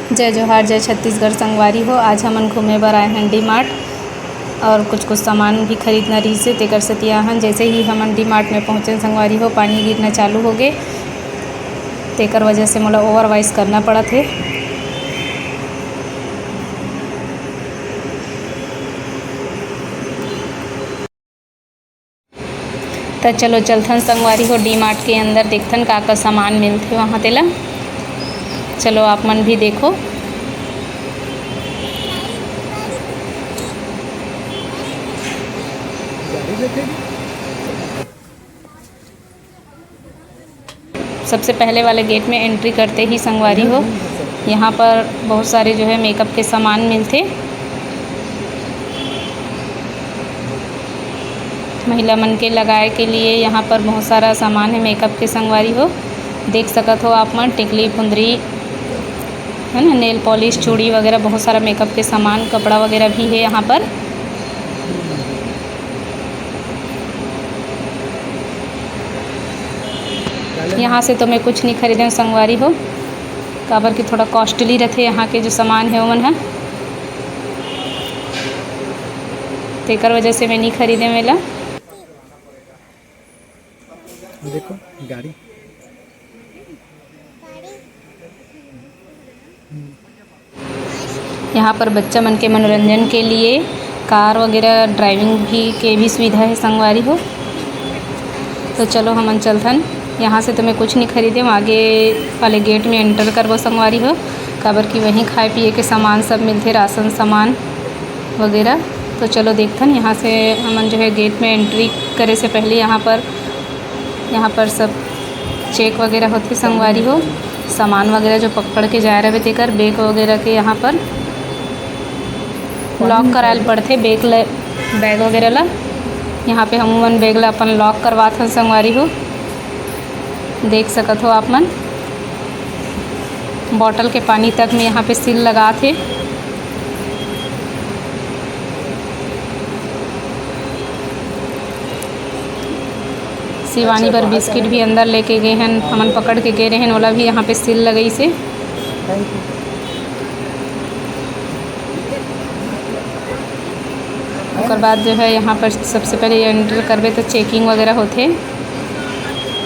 जय जोहार जय छत्तीसगढ़ संगवारी हो। आज हमन घूमे बर आए हैं डी मार्ट और कुछ सामान भी खरीदना रही से तेकर सतिया हन। जैसे ही हमन डी मार्ट में पहुँचे संगवारी हो, पानी गिरना चालू हो गए, तेकर वजह से मोला ओवरवाइज करना पड़ा थे। तो चलो चलथन संगवारी हो डी मार्ट के अंदर, देखथन का सामान मिलते वहाँ तेला। चलो आप मन भी देखो। सबसे पहले वाले गेट में एंट्री करते ही संगवारी हो, यहाँ पर बहुत सारे जो है मेकअप के सामान मिलते। महिला मन के लगाए के लिए यहाँ पर बहुत सारा सामान है मेकअप के संगवारी हो। देख सकत हो आप मन, टिकली फुंदरी है ना, नेल पॉलिश, चूड़ी वगैरह, बहुत सारा मेकअप के सामान, कपड़ा वगैरह भी है यहाँ पर। यहाँ से तो मैं कुछ नहीं खरीदे संगवारी हो, काबर की थोड़ा कॉस्टली रहते यहाँ के जो सामान है वो मन है, तेकर वजह से मैं नहीं खरीदे। मेला देखो गाड़ी यहाँ पर बच्चा मन के मनोरंजन के लिए कार वगैरह, ड्राइविंग भी के भी सुविधा है संगवारी हो। तो चलो हमन चलथन। यहाँ से तो मैं कुछ नहीं खरीदे, आगे वाले गेट में एंटर करबो संगवारी हो, काबर की वहीं खाए पिए के सामान सब मिलते, राशन सामान वगैरह। तो चलो देखथन। यहाँ से हमन जो है गेट में एंट्री करे से पहले यहाँ पर सब चेक वगैरह होते संगवारी हो। सामान वगैरह जो पकड़ के जा रहे तेकर बैग वगैरह के यहाँ पर लॉक करायल पड़ते, बैग वगैरह ला। यहाँ पे हमन बैग ला अपन लॉक करवात हन संगवारी हो। देख सकत हो आप मन, बॉटल के पानी तक में यहाँ पे सील लगा थे। शिवानी पर बिस्किट भी अंदर लेके गए हैं, हमन पकड़ के गए रहे हैं, ओला भी यहाँ पे सील लगई से। उसके बाद जो है यहाँ पर सबसे पहले एंटर करबे तो चेकिंग वगैरह होते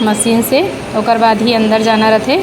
मशीन से, उसके बाद ही अंदर जाना रहते।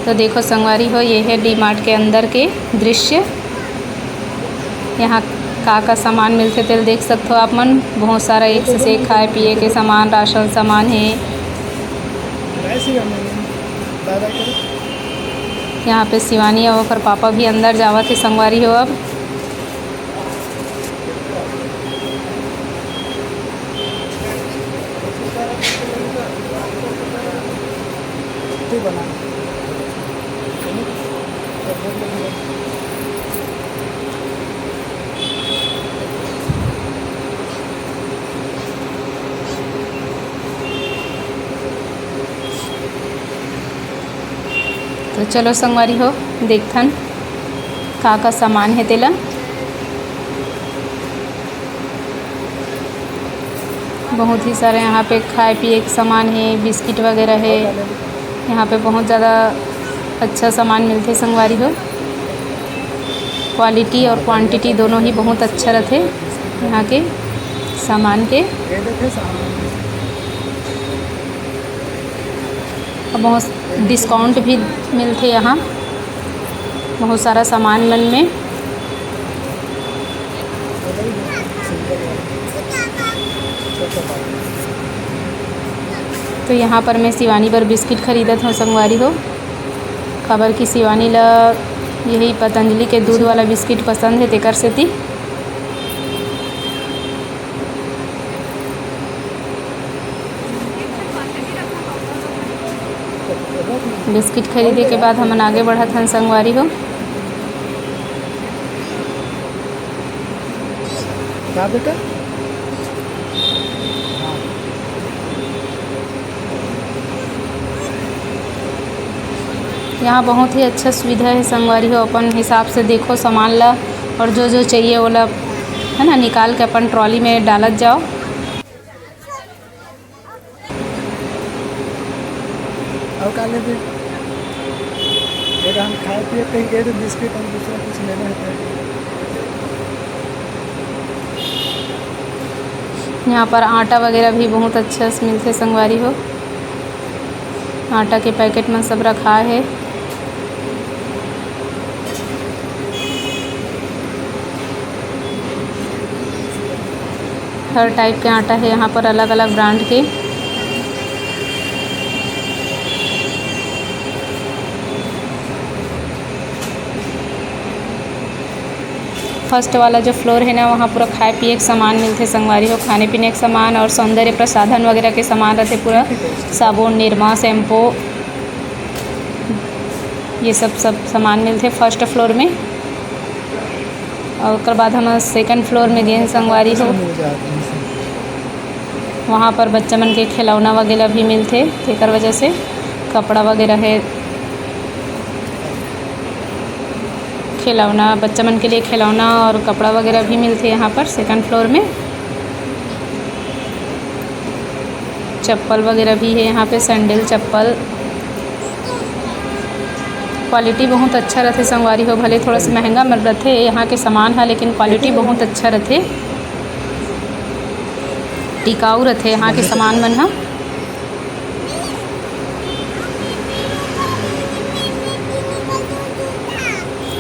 तो देखो संगवारी हो, ये है डी मार्ट के अंदर के दृश्य। यहाँ का सामान मिलते तेल देख सकते हो आप मन, बहुत सारा एक से एक खाए पिए के सामान, राशन सामान है। यहाँ पे शिवानी और ओकर पापा भी अंदर जावत है संगवारी हो। अब तो चलो संगवारी हो देखथन का सामान है तेला। बहुत ही सारे यहाँ पे खाए पिए के सामान है, बिस्किट वगैरह है। यहाँ पे बहुत ज़्यादा अच्छा सामान मिलते संगवारी हो। क्वालिटी और क्वांटिटी दोनों ही बहुत अच्छा रहते यहाँ के सामान के। बहुत डिस्काउंट भी मिलते यहाँ, बहुत सारा सामान मन में। तो यहाँ पर मैं शिवानी पर बिस्किट खरीदत हूँ संगवारी हो, खबर की शिवानी ला यही पतंजलि के दूध वाला बिस्किट पसंद है, तेकर सेती। बिस्किट खरीदे के बाद हमन आगे बढ़त हन संगवारी हो। क्या बेटा? यहाँ बहुत ही अच्छा सुविधा है संगवारी हो। अपन हिसाब से देखो सामान ला, और जो जो चाहिए वो ला है ना, निकाल के अपन ट्रॉली में डालत जाओ। और का लेबे अगर हम खाए पिए कहीं गए तो बिस्किट और दूसरा कुछ लेना है यहाँ पर आटा वगैरह भी बहुत अच्छा से मिलते संगवारी हो। आटा के पैकेट में सब रखा है। हर टाइप के आटा है यहाँ पर, अलग अलग ब्रांड के। फर्स्ट वाला जो फ्लोर है ना, वहाँ पूरा खाए पिए के सामान मिलते संगवारी हो। खाने पीने के सामान और सौंदर्य प्रसाधन वगैरह के सामान रहते पूरा। साबुन, निरमा, शैम्पू, ये सब सामान मिलते फर्स्ट फ्लोर में। और उसके बाद हम सेकंड फ्लोर में गए संगवारी हो। वहाँ पर बच्चा मन के खिलौना वगैरह भी मिलते, जेकर वजह से कपड़ा वगैरह है, खिलौना बच्चा मन के लिए खिलौना और कपड़ा वगैरह भी मिलते यहाँ पर सेकंड फ्लोर में। चप्पल वगैरह भी है यहाँ पे, सैंडल चप्पल। क्वालिटी बहुत अच्छा रहते संगवारी हो। भले थोड़ा सा महंगा मिल रहते यहाँ के सामान है, लेकिन क्वालिटी बहुत अच्छा रहते, टिकाऊ रहते यहाँ के सामान मन है।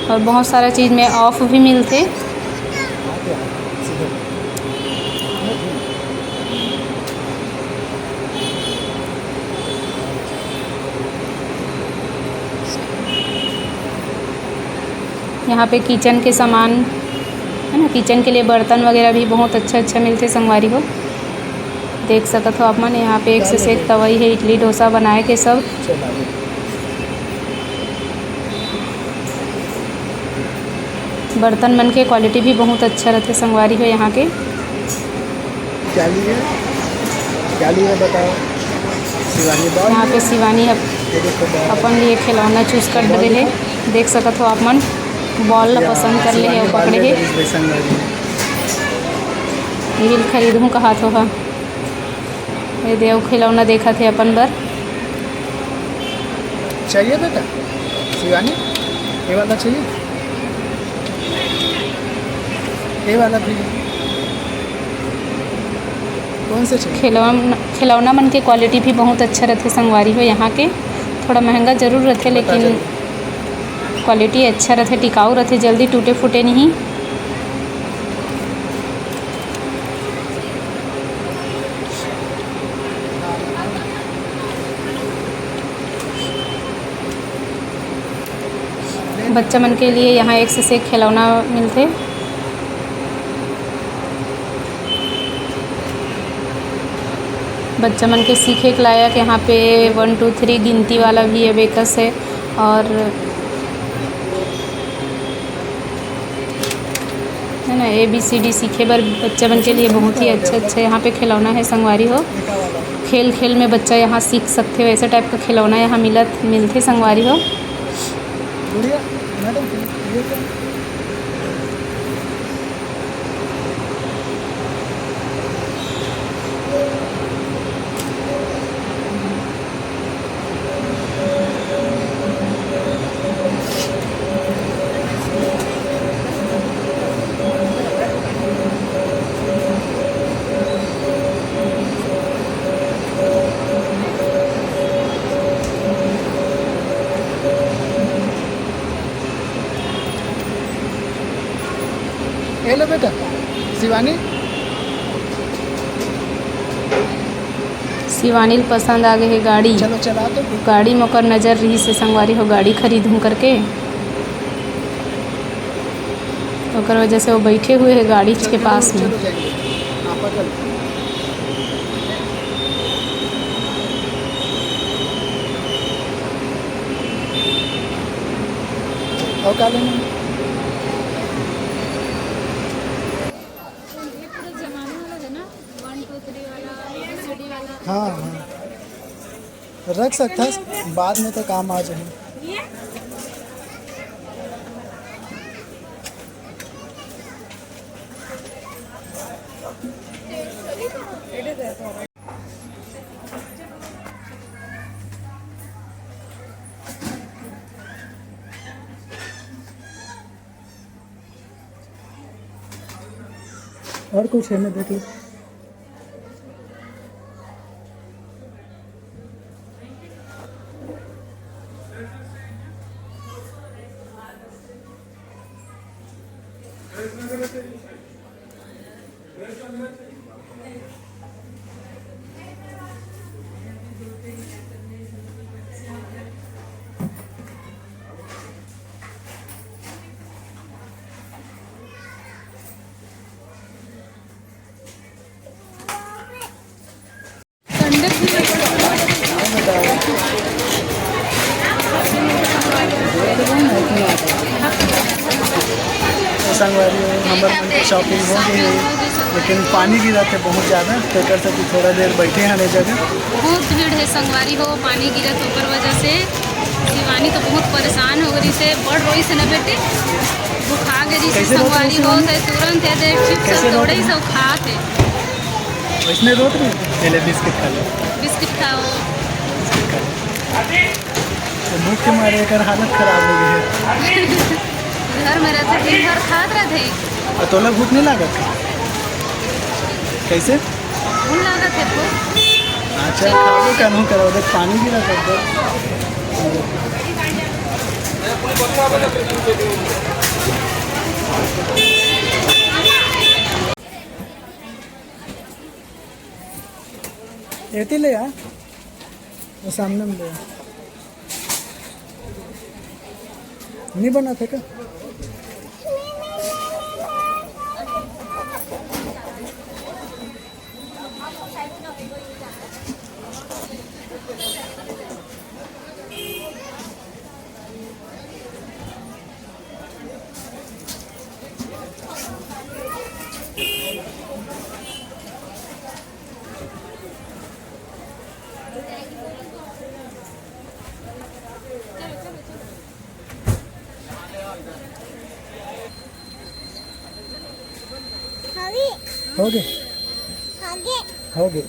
और बहुत सारा चीज़ में ऑफ भी मिलते। यहाँ पे किचन के सामान है ना, किचन के लिए बर्तन वगैरह भी बहुत अच्छा मिलते संगवारी हो। देख सकते हो आप मन, यहाँ पे एक से एक तवई है, इडली डोसा बनाए के सब। बर्तन मन के क्वालिटी भी बहुत अच्छा रहते संगवारी हो यहाँ के। क्या लिए बताओ। यहाँ पे शिवानी अपन लिए खिलौना चूज कर रहे हैं। देख सकते हो आप मन, बॉल पसंद कर ले और पकड़े है। यही खरीदूँ कहा तो हा, ये देव खिलौना देखा थे अपन बर। चाहिए बेटा शिवानी, ये वाला चाहिए, ये वाला भी कौन से चाहिए? खिलौना मन के क्वालिटी भी बहुत अच्छा रहते संगवारी हो यहाँ के। थोड़ा महंगा जरूर रहते, लेकिन क्वालिटी अच्छा रहते, टिकाऊ रहते, जल्दी टूटे फूटे नहीं। बच्चा मन के लिए यहाँ एक से एक खिलौना मिलते। बच्चा मन के सीखे के लायक यहाँ पे 1 2 3 गिनती वाला भी है, बेकस है। और है ना, ABCD सीखे बर बच्चा मन के लिए बहुत ही अच्छा यहाँ पे खिलौना है संगवारी हो। खेल में बच्चा यहाँ सीख सकते हो, ऐसे टाइप का खिलौना यहाँ मिलते संगवारी हो। ये लो बेटा शिवानी पसंद आ गई है गाड़ी। चलो चला तो गाड़ी में ओकर नज़र रही से संगवारी हो, गाड़ी खरीदूँ करके। ओकर वजह से वो बैठे हुए है गाड़ी के पास में। और क्या लेना? हाँ रख सकता है, बाद में तो काम आ जाए। और कुछ है, मैं देख लो। संगवारी हो हमारे मन की शॉपिंग हो गई है, लेकिन पानी गिरा थे बहुत ज़्यादा, तो कर सकते थोड़ा देर बैठे हैं हर जगह। बहुत भीड़ है संगवारी हो, पानी गिरा तो ओकर वजह से शिवानी तो बहुत परेशान हो गई से, बड़ रोई से न बेटे बुखा गई से संगवारी हो, तो तुरंत है चिप्स थोड़े ही सब खा थे। इसमें रोट नहीं पहले बिस्किट खा लो, बिस्किट खाओ। तो भूख के मारे कर हालत खराब हो गई है। घर में रहते दिन भर खात रहते, और तोला भूख नहीं लागत? कैसे भूख लागत है भूख। अच्छा खाओ कानू करो, देख पानी गिरा कर दो। एती ले यार, वो सामने में ले नहीं बना था क्या? हो गए हो गए।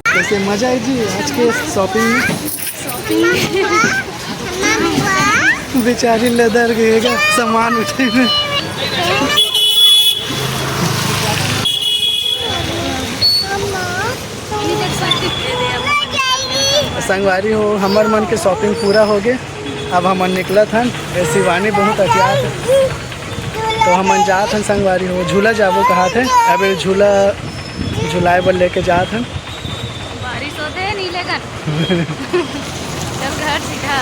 कैसे मजा आई जी आज के शॉपिंग में? बेचारी लेदर गएगा सामान उठे में। संगवारी हो हमार मन के शॉपिंग पूरा हो गए, अब हम निकला था। शिवानी बहुत अतियात है, तो हम जात हन संगवारी हो झूला जाबो कहा थे, अब झूला झुलाए पर लेके जात हन। बारिश होते नहीं लगन। जब घर सीधा